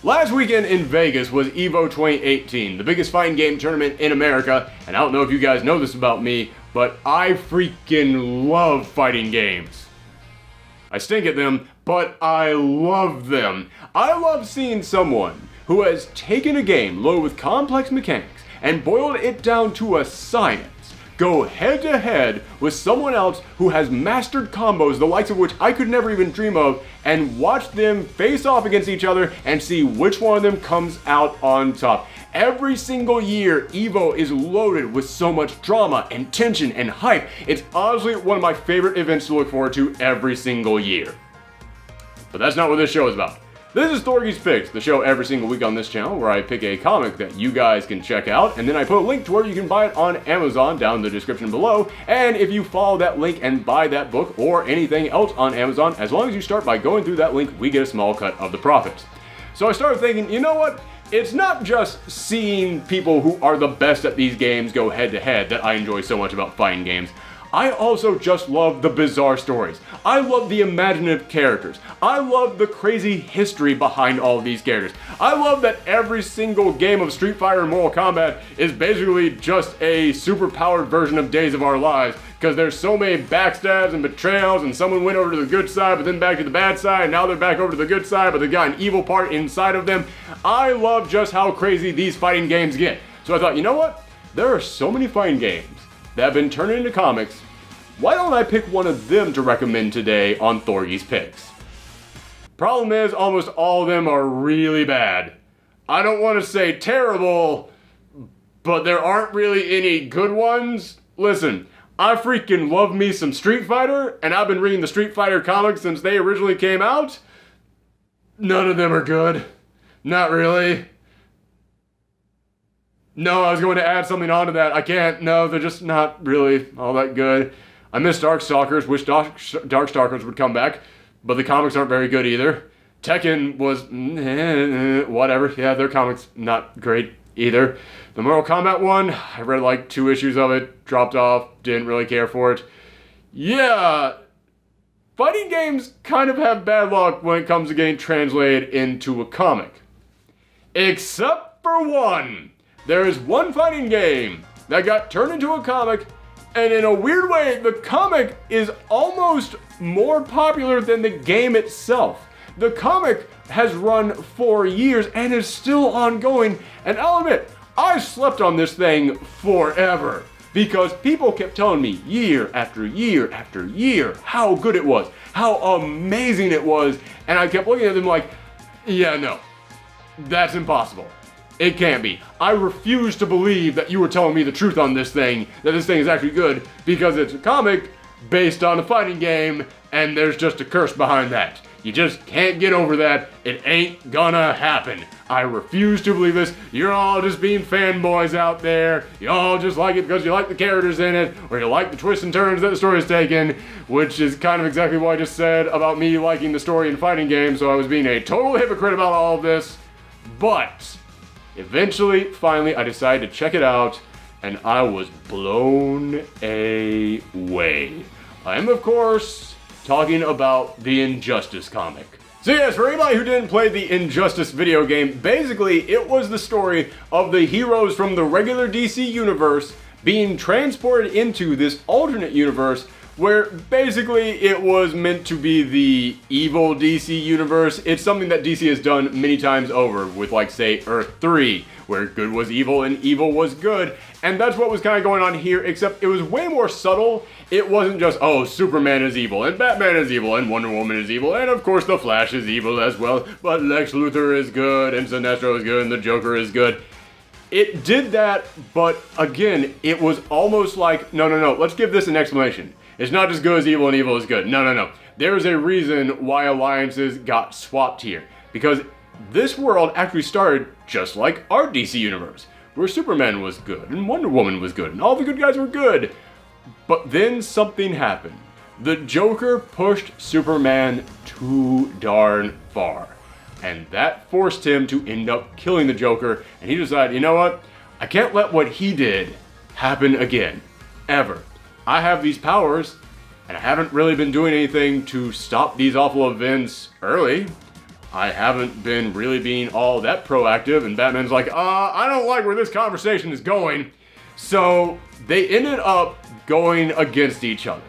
Last weekend in Vegas was EVO 2018, the biggest fighting game tournament in America, and I don't know if you guys know this about me, but I freaking love fighting games. I stink at them, but I love them. I love seeing someone who has taken a game loaded with complex mechanics and boiled it down to a science go head to head with someone else who has mastered combos the likes of which I could never even dream of, and watch them face off against each other and see which one of them comes out on top. Every single year, EVO is loaded with so much drama and tension and hype. It's honestly one of my favorite events to look forward to every single year. But that's not what this show is about. This is Thorgi's Picks, the show every single week on this channel where I pick a comic that you guys can check out, and then I put a link to where you can buy it on Amazon down in the description below. And if you follow that link and buy that book or anything else on Amazon, as long as you start by going through that link, we get a small cut of the profits. So I started thinking, you know what? It's not just seeing people who are the best at these games go head to head that I enjoy so much about fighting games. I also just love the bizarre stories. I love the imaginative characters. I love the crazy history behind all of these characters. I love that every single game of Street Fighter and Mortal Kombat is basically just a super-powered version of Days of Our Lives, because there's so many backstabs and betrayals, and someone went over to the good side but then back to the bad side, and now they're back over to the good side but they got an evil part inside of them. I love just how crazy these fighting games get. So I thought, you know what? There are so many fighting games that have been turned into comics. Why don't I pick one of them to recommend today on Thorgi's Picks? Problem is, almost all of them are really bad. I don't want to say terrible, but there aren't really any good ones. Listen, I freaking love me some Street Fighter, and I've been reading the Street Fighter comics since they originally came out. None of them are good. Not really. No, I was going to add something onto that. I can't. No, they're just not really all that good. I miss Darkstalkers, wish Darkstalkers would come back, but the comics aren't very good either. Tekken was whatever. Yeah, their comics not great either. The Mortal Kombat one, I read like 2 issues of it, dropped off, didn't really care for it. Yeah, fighting games kind of have bad luck when it comes to getting translated into a comic. Except for one. There is one fighting game that got turned into a comic, and in a weird way, the comic is almost more popular than the game itself. The comic has run for years and is still ongoing, and I'll admit, I slept on this thing forever because people kept telling me year after year after year how good it was, how amazing it was, and I kept looking at them like, yeah, no, that's impossible. It can't be. I refuse to believe that you were telling me the truth on this thing, that this thing is actually good, because it's a comic based on a fighting game, and there's just a curse behind that. You just can't get over that. It ain't gonna happen. I refuse to believe this. You're all just being fanboys out there. You all just like it because you like the characters in it, or you like the twists and turns that the story is taking, which is kind of exactly what I just said about me liking the story in fighting games, so I was being a total hypocrite about all of this. But eventually, finally, I decided to check it out, and I was blown away. I am, of course, talking about the Injustice comic. So yes, for anybody who didn't play the Injustice video game, basically it was the story of the heroes from the regular DC universe being transported into this alternate universe where basically it was meant to be the evil DC universe. It's something that DC has done many times over with, like, say, Earth 3, where good was evil and evil was good. And that's what was kind of going on here, except it was way more subtle. It wasn't just, oh, Superman is evil, and Batman is evil, and Wonder Woman is evil, and of course the Flash is evil as well, but Lex Luthor is good, and Sinestro is good, and the Joker is good. It did that, but again, it was almost like, no, let's give this an explanation. It's not just good as evil and evil is good. No. There's a reason why alliances got swapped here. Because this world actually started just like our DC universe, where Superman was good, and Wonder Woman was good, and all the good guys were good. But then something happened. The Joker pushed Superman too darn far. And that forced him to end up killing the Joker, and he decided, you know what? I can't let what he did happen again. Ever. I have these powers, and I haven't really been doing anything to stop these awful events early. I haven't been really being all that proactive, and Batman's like, I don't like where this conversation is going. So they ended up going against each other.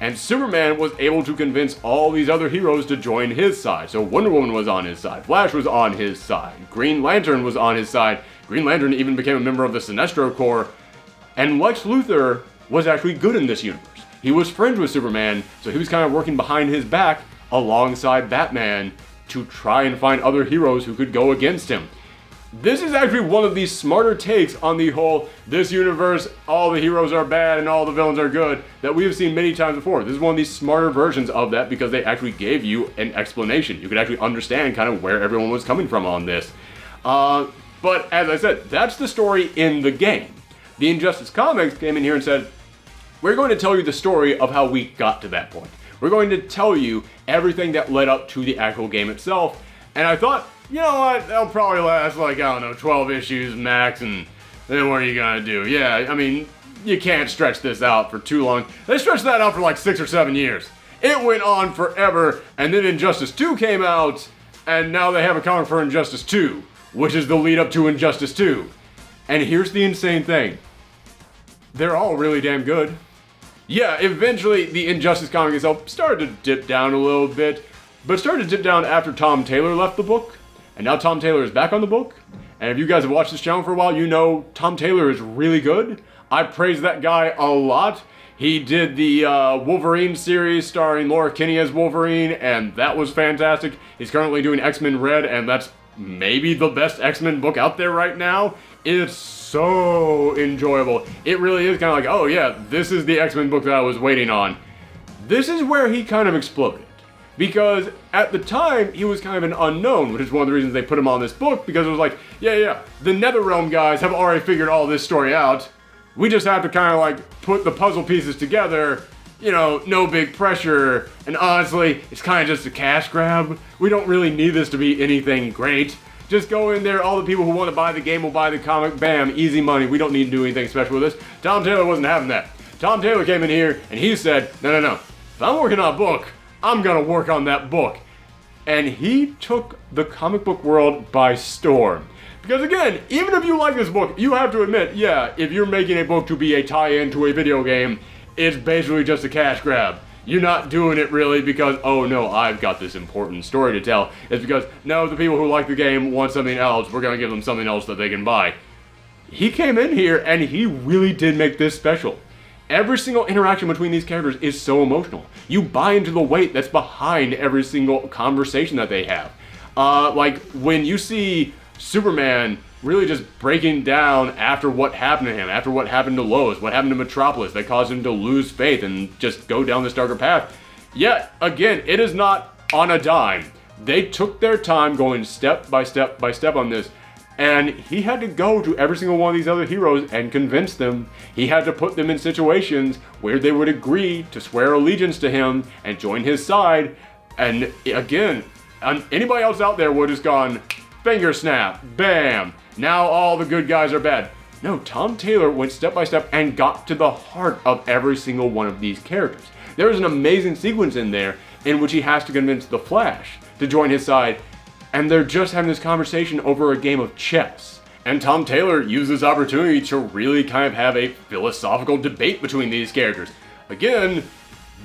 And Superman was able to convince all these other heroes to join his side. So Wonder Woman was on his side, Flash was on his side, Green Lantern was on his side, Green Lantern even became a member of the Sinestro Corps, and Lex Luthor was actually good in this universe. He was friends with Superman, so he was kind of working behind his back alongside Batman to try and find other heroes who could go against him. This is actually one of the smarter takes on the whole, this universe, all the heroes are bad and all the villains are good, that we have seen many times before. This is one of the smarter versions of that because they actually gave you an explanation. You could actually understand kind of where everyone was coming from on this. But as I said, that's the story in the game. The Injustice Comics came in here and said, we're going to tell you the story of how we got to that point. We're going to tell you everything that led up to the actual game itself. And I thought, you know what, that'll probably last like, I don't know, 12 issues max, and then what are you gonna do? Yeah, I mean, you can't stretch this out for too long. They stretched that out for like 6 or 7 years. It went on forever, and then Injustice 2 came out, and now they have a comic for Injustice 2, which is the lead up to Injustice 2. And here's the insane thing. They're all really damn good. Yeah, eventually the Injustice comic itself started to dip down a little bit, but started to dip down after Tom Taylor left the book. And now Tom Taylor is back on the book. And if you guys have watched this channel for a while, you know Tom Taylor is really good. I praise that guy a lot. He did the Wolverine series starring Laura Kinney as Wolverine, and that was fantastic. He's currently doing X-Men Red, and that's maybe the best X-Men book out there right now. It's so enjoyable. It really is kind of like, oh yeah, this is the X-Men book that I was waiting on. This is where he kind of exploded. Because at the time, he was kind of an unknown, which is one of the reasons they put him on this book, because it was like, yeah, the NetherRealm guys have already figured all this story out. We just have to kind of like put the puzzle pieces together, you know, no big pressure, and honestly, it's kind of just a cash grab. We don't really need this to be anything great. Just go in there, all the people who want to buy the game will buy the comic, bam, easy money. We don't need to do anything special with this. Tom Taylor wasn't having that. Tom Taylor came in here, and he said, no, if I'm working on a book, I'm gonna work on that book. And he took the comic book world by storm. Because again, even if you like this book, you have to admit, yeah, if you're making a book to be a tie-in to a video game, it's basically just a cash grab. You're not doing it really because, oh no, I've got this important story to tell. It's because, no, the people who like the game want something else, we're gonna give them something else that they can buy. He came in here and he really did make this special. Every single interaction between these characters is so emotional. You buy into the weight that's behind every single conversation that they have. Like, when you see Superman really just breaking down after what happened to him, after what happened to Lois, what happened to Metropolis, that caused him to lose faith and just go down this darker path. Yeah, again, it is not on a dime. They took their time going step by step by step on this. And he had to go to every single one of these other heroes and convince them. He had to put them in situations where they would agree to swear allegiance to him and join his side. And again, anybody else out there would have just gone, finger snap, bam, now all the good guys are bad. No, Tom Taylor went step by step and got to the heart of every single one of these characters. There is an amazing sequence in there in which he has to convince the Flash to join his side. And they're just having this conversation over a game of chess. And Tom Taylor used this opportunity to really kind of have a philosophical debate between these characters. Again,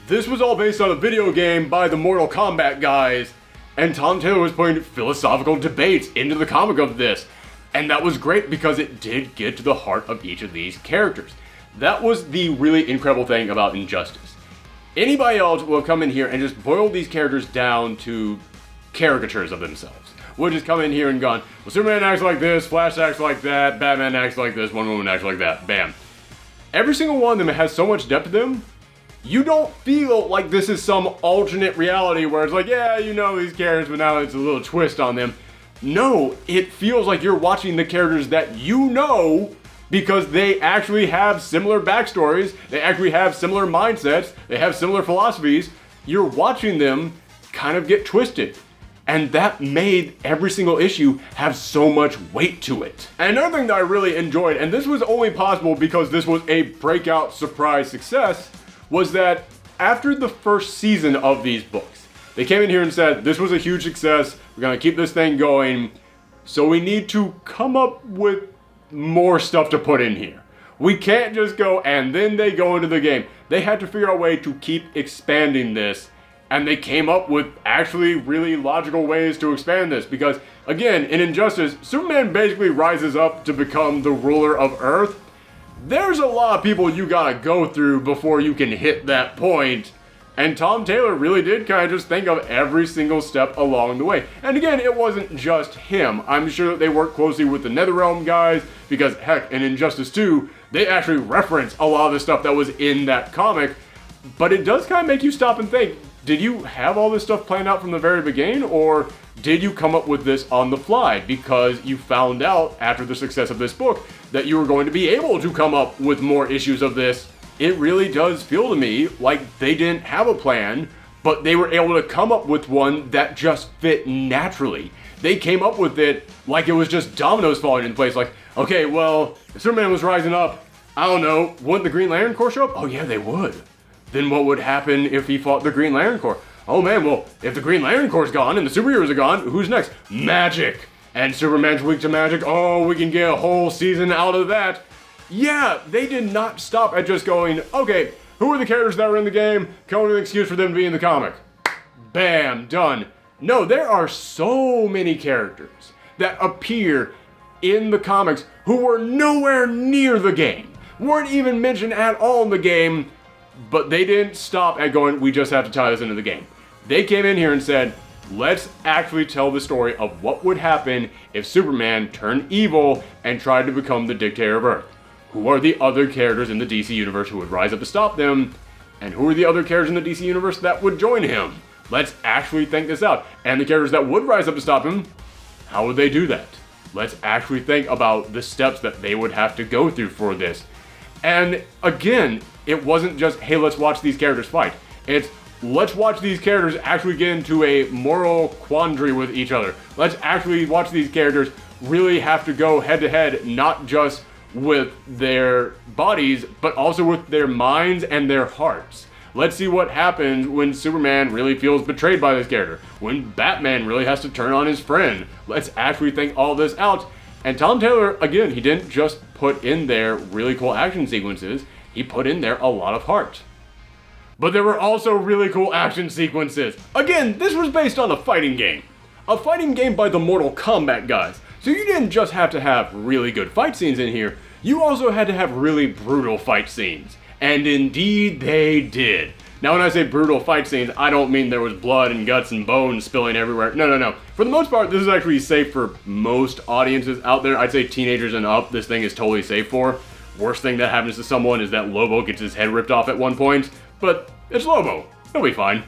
this was all based on a video game by the Mortal Kombat guys, and Tom Taylor was putting philosophical debates into the comic of this. And that was great because it did get to the heart of each of these characters. That was the really incredible thing about Injustice. Anybody else will come in here and just boil these characters down to caricatures of themselves. We'll just come in here and gone, well, Superman acts like this, Flash acts like that, Batman acts like this, Wonder Woman acts like that, bam. Every single one of them has so much depth to them, you don't feel like this is some alternate reality where it's like, yeah, you know these characters, but now it's a little twist on them. No, it feels like you're watching the characters that you know because they actually have similar backstories, they actually have similar mindsets, they have similar philosophies. You're watching them kind of get twisted. And that made every single issue have so much weight to it. And another thing that I really enjoyed, and this was only possible because this was a breakout surprise success, was that after the first season of these books, They came in here and said, this was a huge success, we're gonna keep this thing going, so we need to come up with more stuff to put in here. We can't just go and then they go into the game. They had to figure out a way to keep expanding this, and they came up with actually really logical ways to expand this, because again, in Injustice, Superman basically rises up to become the ruler of Earth. There's a lot of people you gotta go through before you can hit that point. And Tom Taylor really did kind of just think of every single step along the way. And again, it wasn't just him. I'm sure that they worked closely with the NetherRealm guys, because heck, in Injustice 2, they actually reference a lot of the stuff that was in that comic. But it does kind of make you stop and think, did you have all this stuff planned out from the very beginning, or did you come up with this on the fly because you found out after the success of this book that you were going to be able to come up with more issues of this? It really does feel to me like they didn't have a plan, but they were able to come up with one that just fit naturally. They came up with it like it was just dominoes falling into place. Like, okay, well, if Superman was rising up, I don't know, wouldn't the Green Lantern Corps show up? Oh yeah, they would. Then what would happen if he fought the Green Lantern Corps? Oh man, well, if the Green Lantern Corps is gone and the superheroes are gone, who's next? Magic! And Superman's weak to magic. Oh, we can get a whole season out of that. Yeah, they did not stop at just going, okay, who are the characters that were in the game? Come up with an excuse for them to be in the comic. Bam, done. No, there are so many characters that appear in the comics who were nowhere near the game, weren't even mentioned at all in the game, but they didn't stop at going, we just have to tie this into the game. They came in here and said, let's actually tell the story of what would happen if Superman turned evil and tried to become the dictator of Earth. Who are the other characters in the DC universe who would rise up to stop them? And who are the other characters in the DC universe that would join him? Let's actually think this out. And the characters that would rise up to stop him, how would they do that? Let's actually think about the steps that they would have to go through for this. And again, it wasn't just, hey, let's watch these characters fight. It's, let's watch these characters actually get into a moral quandary with each other. Let's actually watch these characters really have to go head to head, not just with their bodies, but also with their minds and their hearts. Let's see what happens when Superman really feels betrayed by this character, when Batman really has to turn on his friend. Let's actually think all this out. And Tom Taylor, again, he didn't just put in there really cool action sequences, he put in there a lot of heart. But there were also really cool action sequences. Again, this was based on a fighting game. A fighting game by the Mortal Kombat guys. So you didn't just have to have really good fight scenes in here, you also had to have really brutal fight scenes. And indeed they did. Now when I say brutal fight scenes, I don't mean there was blood and guts and bones spilling everywhere. No. For the most part, this is actually safe for most audiences out there. I'd say teenagers and up, this thing is totally safe for. Worst thing that happens to someone is that Lobo gets his head ripped off at one point. But it's Lobo. He'll be fine.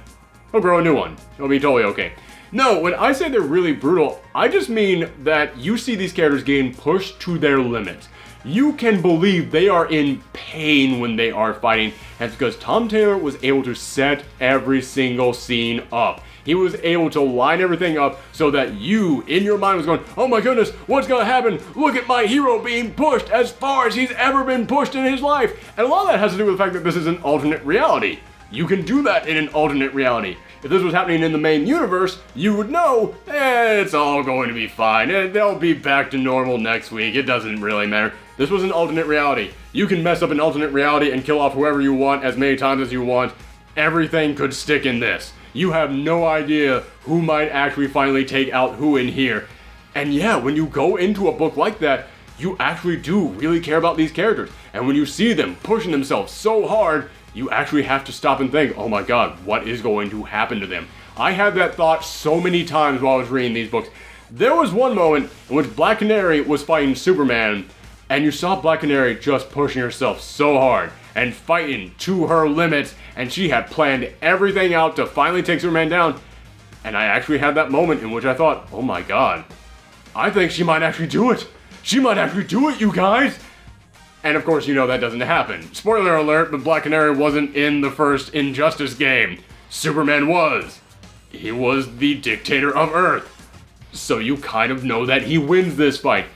He'll grow a new one. He'll be totally okay. No, when I say they're really brutal, I just mean that you see these characters getting pushed to their limits. You can believe they are in pain when they are fighting, and it's because Tom Taylor was able to set every single scene up. He was able to line everything up so that you, in your mind, was going, oh my goodness, what's gonna happen? Look at my hero being pushed as far as he's ever been pushed in his life. And a lot of that has to do with the fact that this is an alternate reality. You can do that in an alternate reality. If this was happening in the main universe, you would know, it's all going to be fine. They'll be back to normal next week. It doesn't really matter. This was an alternate reality. You can mess up an alternate reality and kill off whoever you want as many times as you want. Everything could stick in this. You have no idea who might actually finally take out who in here. And yeah, when you go into a book like that, you actually do really care about these characters. And when you see them pushing themselves so hard, you actually have to stop and think, oh my god, what is going to happen to them? I had that thought so many times while I was reading these books. There was one moment in which Black Canary was fighting Superman, and you saw Black Canary just pushing herself so hard and fighting to her limits, and she had planned everything out to finally take Superman down. And I actually had that moment in which I thought, oh my god, I think she might actually do it. She might actually do it, you guys. And of course, you know that doesn't happen. Spoiler alert, but Black Canary wasn't in the first Injustice game. Superman was. He was the dictator of Earth. So you kind of know that he wins this fight.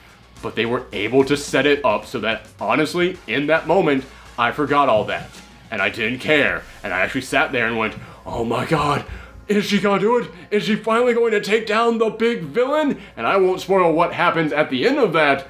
But they were able to set it up so that, honestly, in that moment, I forgot all that. And I didn't care. And I actually sat there and went, oh my god, Is she gonna do it? Is she finally going to take down the big villain? And I won't spoil what happens at the end of that,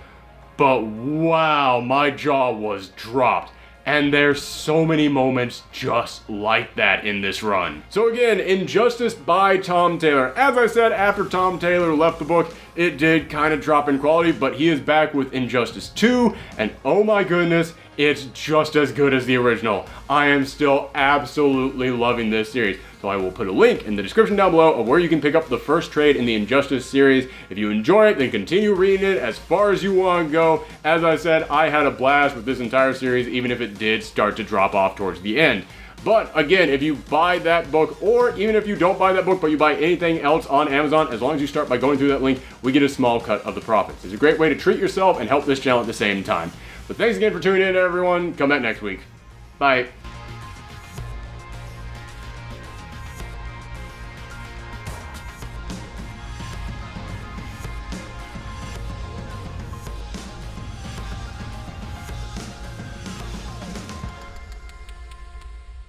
but wow, my jaw was dropped. And there's so many moments just like that in this run. So again, Injustice by Tom Taylor. As I said, after Tom Taylor left the book, it did kind of drop in quality, but he is back with Injustice 2, and oh my goodness, it's just as good as the original. I am still absolutely loving this series. So I will put a link in the description down below of where you can pick up the first trade in the Injustice series. If you enjoy it, then continue reading it as far as you want to go. As I said, I had a blast with this entire series, even if it did start to drop off towards the end. But again, if you buy that book, or even if you don't buy that book, but you buy anything else on Amazon, as long as you start by going through that link, we get a small cut of the profits. It's a great way to treat yourself and help this channel at the same time. But thanks again for tuning in, everyone. Come back next week. Bye.